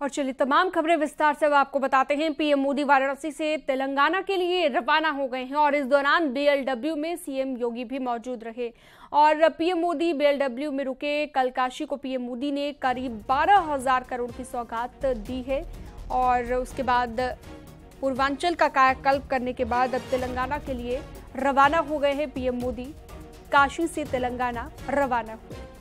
और चलिए तमाम खबरें विस्तार से अब आपको बताते हैं। पीएम मोदी वाराणसी से तेलंगाना के लिए रवाना हो गए हैं और इस दौरान बीएलडब्ल्यू में सीएम योगी भी मौजूद रहे और पीएम मोदी बीएलडब्ल्यू में रुके। कल काशी को पीएम मोदी ने करीब 12,000 करोड़ की सौगात दी है और उसके बाद पूर्वांचल का कायाकल्प करने के बाद अब तेलंगाना के लिए रवाना हो गए हैं। पीएम मोदी काशी से तेलंगाना रवाना हुए।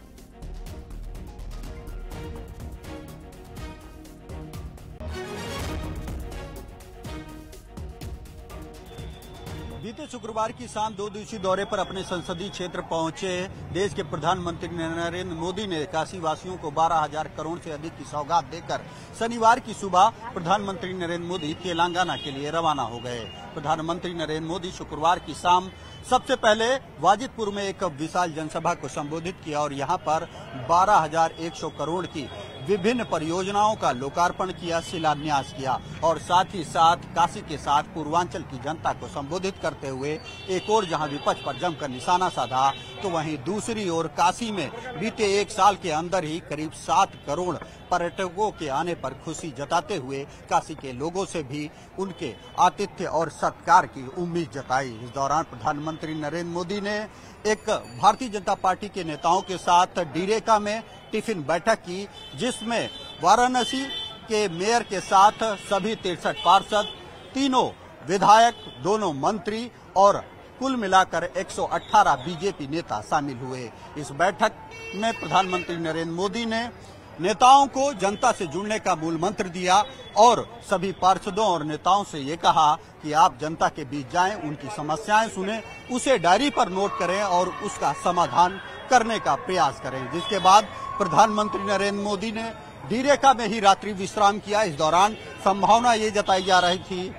बीते शुक्रवार की शाम 2 दिवसीय दौरे पर अपने संसदीय क्षेत्र पहुंचे देश के प्रधानमंत्री नरेंद्र मोदी ने काशी वासियों को 12,000 करोड़ से अधिक की सौगात देकर शनिवार की सुबह प्रधानमंत्री नरेंद्र मोदी तेलंगाना के लिए रवाना हो गए। प्रधानमंत्री नरेंद्र मोदी शुक्रवार की शाम सबसे पहले वाजिदपुर में एक विशाल जनसभा को संबोधित किया और यहां पर 12,100 करोड़ की विभिन्न परियोजनाओं का लोकार्पण किया, शिलान्यास किया और साथ ही साथ काशी के साथ पूर्वांचल की जनता को संबोधित करते हुए एक और जहां विपक्ष पर जमकर निशाना साधा तो वहीं दूसरी ओर काशी में बीते एक साल के अंदर ही करीब 7 करोड़ पर्यटकों के आने पर खुशी जताते हुए काशी के लोगों से भी उनके आतिथ्य और सत्कार की उम्मीद जताई। इस दौरान प्रधानमंत्री नरेंद्र मोदी ने एक भारतीय जनता पार्टी के नेताओं के साथ डीरेका में टिफिन बैठक की, जिसमें वाराणसी के मेयर के साथ सभी 63 पार्षद, 3 विधायक, 2 मंत्री और कुल मिलाकर 118 बीजेपी नेता शामिल हुए। इस बैठक में प्रधानमंत्री नरेंद्र मोदी ने नेताओं को जनता से जुड़ने का मूल मंत्र दिया और सभी पार्षदों और नेताओं से ये कहा कि आप जनता के बीच जाएं, उनकी समस्याएं सुनें, उसे डायरी पर नोट करें और उसका समाधान करने का प्रयास करें। जिसके बाद प्रधानमंत्री नरेंद्र मोदी ने डीरेका में ही रात्रि विश्राम किया। इस दौरान संभावना ये जताई जा रही थी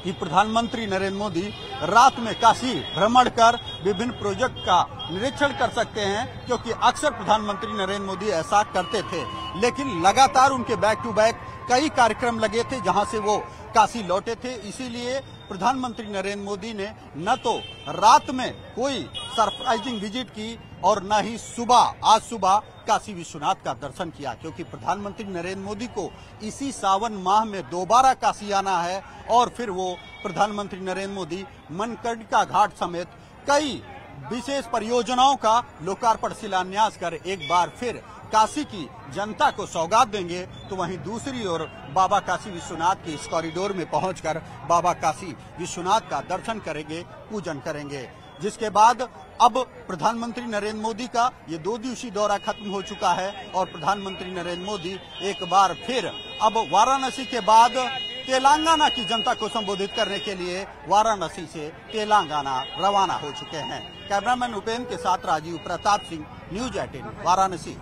कि प्रधानमंत्री नरेंद्र मोदी रात में काशी भ्रमण कर विभिन्न प्रोजेक्ट का निरीक्षण कर सकते हैं, क्योंकि अक्सर प्रधानमंत्री नरेंद्र मोदी ऐसा करते थे, लेकिन लगातार उनके बैक टू बैक कई कार्यक्रम लगे थे जहां से वो काशी लौटे थे। इसीलिए प्रधानमंत्री नरेंद्र मोदी ने न तो रात में कोई सरप्राइजिंग विजिट की और न ही आज सुबह काशी विश्वनाथ का दर्शन किया, क्योंकि प्रधानमंत्री नरेंद्र मोदी को इसी सावन माह में दोबारा काशी आना है और फिर वो प्रधानमंत्री नरेंद्र मोदी मणिकर्णिका घाट समेत कई विशेष परियोजनाओं का लोकार्पण शिलान्यास कर एक बार फिर काशी की जनता को सौगात देंगे। तो वहीं दूसरी ओर बाबा काशी विश्वनाथ के इस कॉरिडोर में पहुंचकर बाबा काशी विश्वनाथ का दर्शन करेंगे, पूजन करेंगे। जिसके बाद अब प्रधानमंत्री नरेंद्र मोदी का ये 2 दिवसीय दौरा खत्म हो चुका है और प्रधानमंत्री नरेंद्र मोदी एक बार फिर अब वाराणसी के बाद तेलंगाना की जनता को संबोधित करने के लिए वाराणसी से तेलंगाना रवाना हो चुके हैं। कैमरामैन उपेंद्र के साथ राजीव प्रताप सिंह, न्यूज 18 वाराणसी।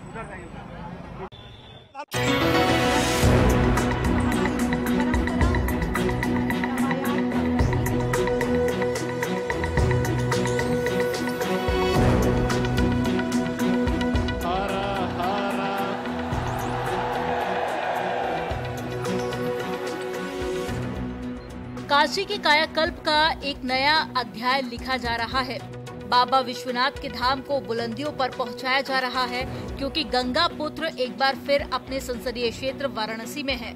काशी के कायाकल्प का एक नया अध्याय लिखा जा रहा है। बाबा विश्वनाथ के धाम को बुलंदियों पर पहुंचाया जा रहा है, क्योंकि गंगा पुत्र एक बार फिर अपने संसदीय क्षेत्र वाराणसी में है।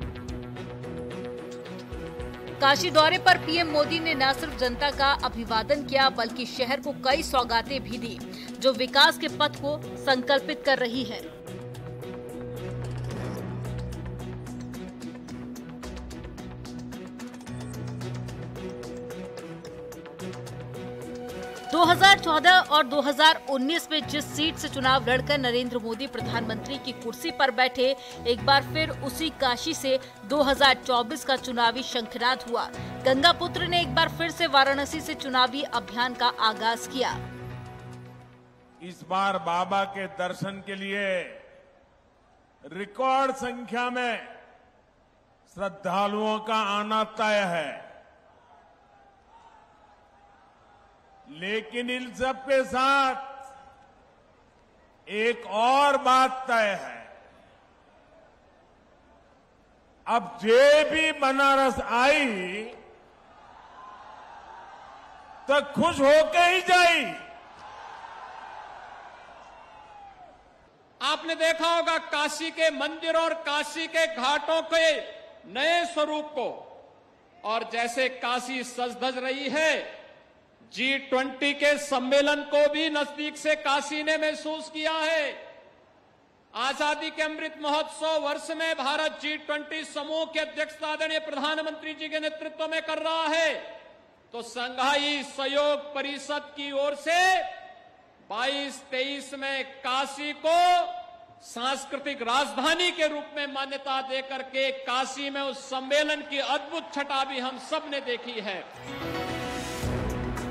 काशी दौरे पर पीएम मोदी ने न सिर्फ जनता का अभिवादन किया, बल्कि शहर को कई सौगातें भी दी, जो विकास के पथ को संकल्पित कर रही है। 2014 और 2019 में जिस सीट से चुनाव लड़कर नरेंद्र मोदी प्रधानमंत्री की कुर्सी पर बैठे, एक बार फिर उसी काशी से 2024 का चुनावी शंखनाद हुआ। गंगा पुत्र ने एक बार फिर से वाराणसी से चुनावी अभियान का आगाज किया। इस बार बाबा के दर्शन के लिए रिकॉर्ड संख्या में श्रद्धालुओं का आना तय है, लेकिन इन सब के साथ एक और बात तय है। अब जे भी बनारस आई तो खुश होके ही जाई। आप आपने देखा होगा काशी के मंदिरों और काशी के घाटों के नए स्वरूप को, और जैसे काशी सज धज रही है, G20 के सम्मेलन को भी नजदीक से काशी ने महसूस किया है। आजादी के अमृत महोत्सव वर्ष में भारत G20 समूह की अध्यक्षता आदरणीय प्रधानमंत्री जी के नेतृत्व में कर रहा है। तो संघाई सहयोग परिषद की ओर से 22-23 में काशी को सांस्कृतिक राजधानी के रूप में मान्यता देकर के काशी में उस सम्मेलन की अद्भुत छटा भी हम सब ने देखी है।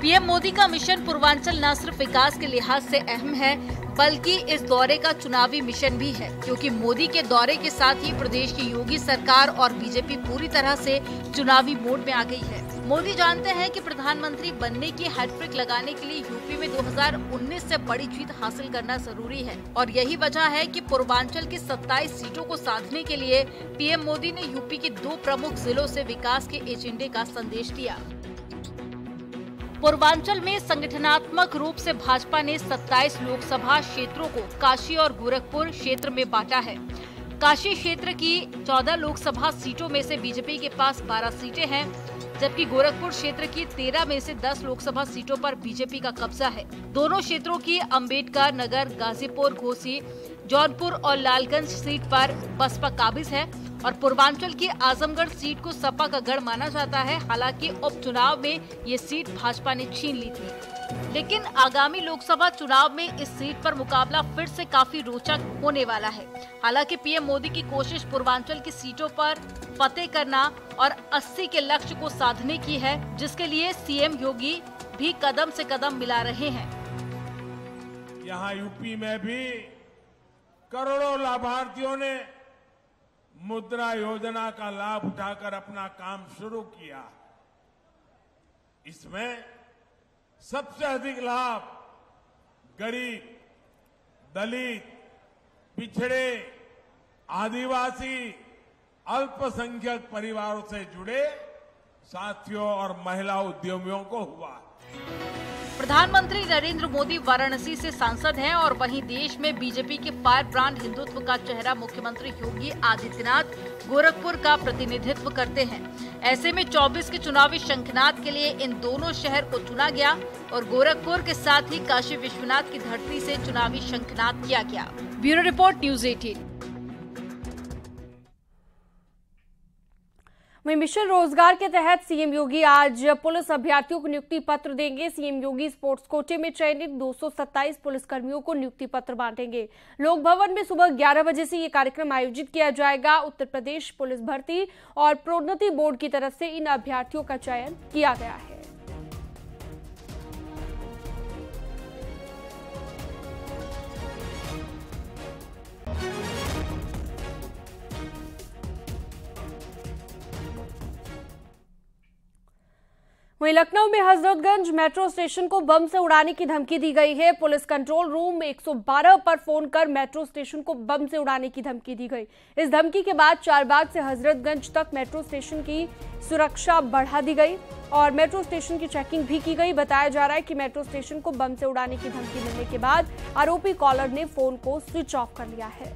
पीएम मोदी का मिशन पूर्वांचल न सिर्फ विकास के लिहाज से अहम है, बल्कि इस दौरे का चुनावी मिशन भी है, क्योंकि मोदी के दौरे के साथ ही प्रदेश की योगी सरकार और बीजेपी पूरी तरह से चुनावी मोड में आ गई है। मोदी जानते हैं कि प्रधानमंत्री बनने की हैट्रिक लगाने के लिए यूपी में 2019 से बड़ी जीत हासिल करना जरूरी है, और यही वजह है कि पूर्वांचल की 27 सीटों को साधने के लिए पीएम मोदी ने यूपी के 2 प्रमुख जिलों से विकास के एजेंडे का संदेश दिया। पूर्वांचल में संगठनात्मक रूप से भाजपा ने 27 लोकसभा क्षेत्रों को काशी और गोरखपुर क्षेत्र में बांटा है। काशी क्षेत्र की 14 लोकसभा सीटों में से बीजेपी के पास 12 सीटें हैं, जबकि गोरखपुर क्षेत्र की 13 में से 10 लोकसभा सीटों पर बीजेपी का कब्जा है। दोनों क्षेत्रों की अंबेडकर नगर, गाजीपुर, घोसी, जौनपुर और लालगंज सीट पर बसपा काबिज है, और पूर्वांचल की आजमगढ़ सीट को सपा का गढ़ माना जाता है। हालांकि उपचुनाव में ये सीट भाजपा ने छीन ली थी, लेकिन आगामी लोकसभा चुनाव में इस सीट पर मुकाबला फिर से काफी रोचक होने वाला है। हालांकि पीएम मोदी की कोशिश पूर्वांचल की सीटों पर फतेह करना और 80 के लक्ष्य को साधने की है, जिसके लिए सीएम योगी भी कदम से कदम मिला रहे हैं। यहाँ यूपी में भी करोड़ों लाभार्थियों ने मुद्रा योजना का लाभ उठाकर अपना काम शुरू किया। इसमें सबसे अधिक लाभ गरीब, दलित, पिछड़े, आदिवासी, अल्पसंख्यक परिवारों से जुड़े साथियों और महिला उद्यमियों को हुआ। प्रधानमंत्री नरेंद्र मोदी वाराणसी से सांसद हैं, और वहीं देश में बीजेपी के फायर ब्रांड हिंदुत्व का चेहरा मुख्यमंत्री योगी आदित्यनाथ गोरखपुर का प्रतिनिधित्व करते हैं। ऐसे में 24 के चुनावी शंखनाद के लिए इन दोनों शहर को चुना गया, और गोरखपुर के साथ ही काशी विश्वनाथ की धरती से चुनावी शंखनाद किया गया। Bureau report, news 18। वहीं मिशन रोजगार के तहत सीएम योगी आज पुलिस अभ्यर्थियों को नियुक्ति पत्र देंगे। सीएम योगी स्पोर्ट्स कोटे में चयनित 227 पुलिसकर्मियों को नियुक्ति पत्र बांटेंगे। लोक भवन में सुबह 11 बजे से ये कार्यक्रम आयोजित किया जाएगा। उत्तर प्रदेश पुलिस भर्ती और प्रोन्नति बोर्ड की तरफ से इन अभ्यर्थियों का चयन किया गया है। वहीं लखनऊ में हजरतगंज मेट्रो स्टेशन को बम से उड़ाने की धमकी दी गई है। पुलिस कंट्रोल रूम 112 पर फोन कर मेट्रो स्टेशन को बम से उड़ाने की धमकी दी गई। इस धमकी के बाद चारबाग से हजरतगंज तक मेट्रो स्टेशन की सुरक्षा बढ़ा दी गई और मेट्रो स्टेशन की चेकिंग भी की गई। बताया जा रहा है कि मेट्रो स्टेशन को बम से उड़ाने की धमकी मिलने के बाद आरोपी कॉलर ने फोन को स्विच ऑफ कर लिया है।